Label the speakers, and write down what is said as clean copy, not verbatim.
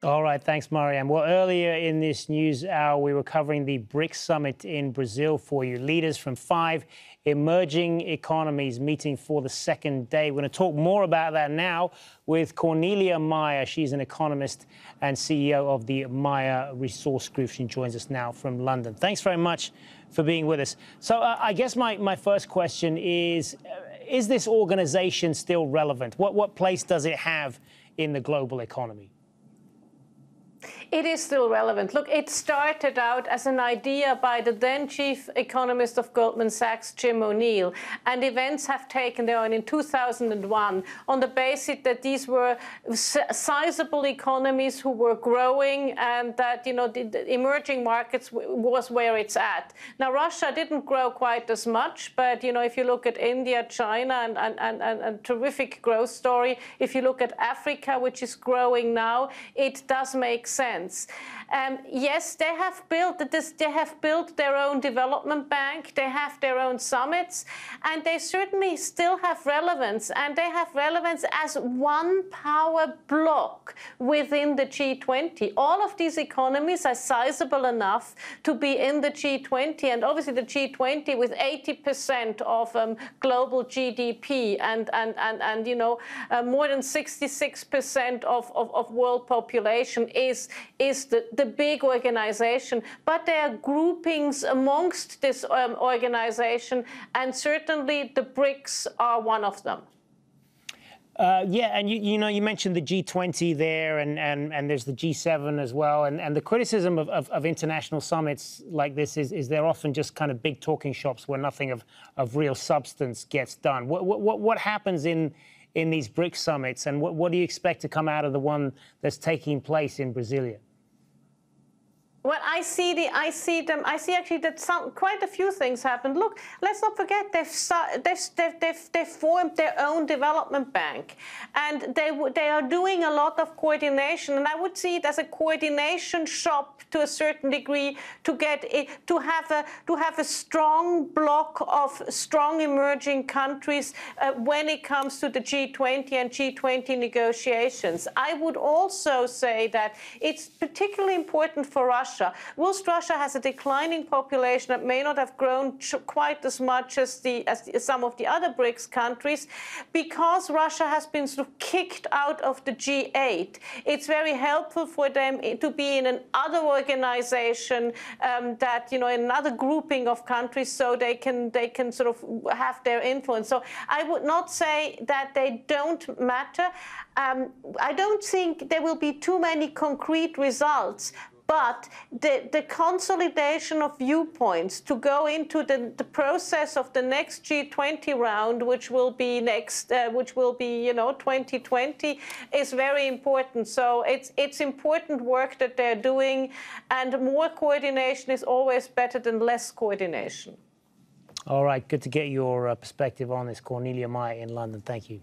Speaker 1: All right, thanks, Mariam. Well, earlier in this news hour, we were covering the BRICS Summit in Brazil for you. Leaders from 5 emerging economies meeting for the second day. We're going to talk more about that now with Cornelia Meyer. She's an economist and CEO of the Meyer Resource Group. She joins us now from London. Thanks very much for being with us. So I guess my first question is this organization still relevant? What place does it have in the global economy?
Speaker 2: It is still relevant. Look, it started out as an idea by the then chief economist of Goldman Sachs, Jim O'Neill, and events have taken there on in 2001 on the basis that these were sizable economies who were growing, and that the emerging markets was where it's at. Now, Russia didn't grow quite as much, but if you look at India, China, and terrific growth story. If you look at Africa, which is growing now, it does make sense. Yes, they have built this. They have built their own development bank. They have their own summits, and they certainly still have relevance. And they have relevance as one power bloc within the G20. All of these economies are sizable enough to be in the G20, and obviously the G20 with 80% of global GDP and more than 66% of world population is the big organization, but there are groupings amongst this organization, and certainly the BRICS are one of them.
Speaker 1: Yeah, and you mentioned the G20 there, and there's the G7 as well, and the criticism of international summits like this is they're often just kind of big talking shops where nothing of real substance gets done. What happens in these BRICS summits, and what do you expect to come out of the one that's taking place in Brasilia?
Speaker 2: Well, I see actually that quite a few things happened. Look, let's not forget they've formed their own development bank, and they are doing a lot of coordination. And I would see it as a coordination shop to a certain degree to get it to have a strong bloc of strong emerging countries when it comes to the G20 and G20 negotiations. I would also say that it's particularly important for Russia. Whilst Russia has a declining population that may not have grown quite as much as some of the other BRICS countries, because Russia has been sort of kicked out of the G8, it's very helpful for them to be in another organization that in another grouping of countries, so they can sort of have their influence. So I would not say that they don't matter. I don't think there will be too many concrete results. But the consolidation of viewpoints to go into the process of the next G20 round, which will be 2020, is very important. So it's important work that they're doing, and more coordination is always better than less coordination.
Speaker 1: All right, good to get your perspective on this. Cornelia Meyer in London. Thank you.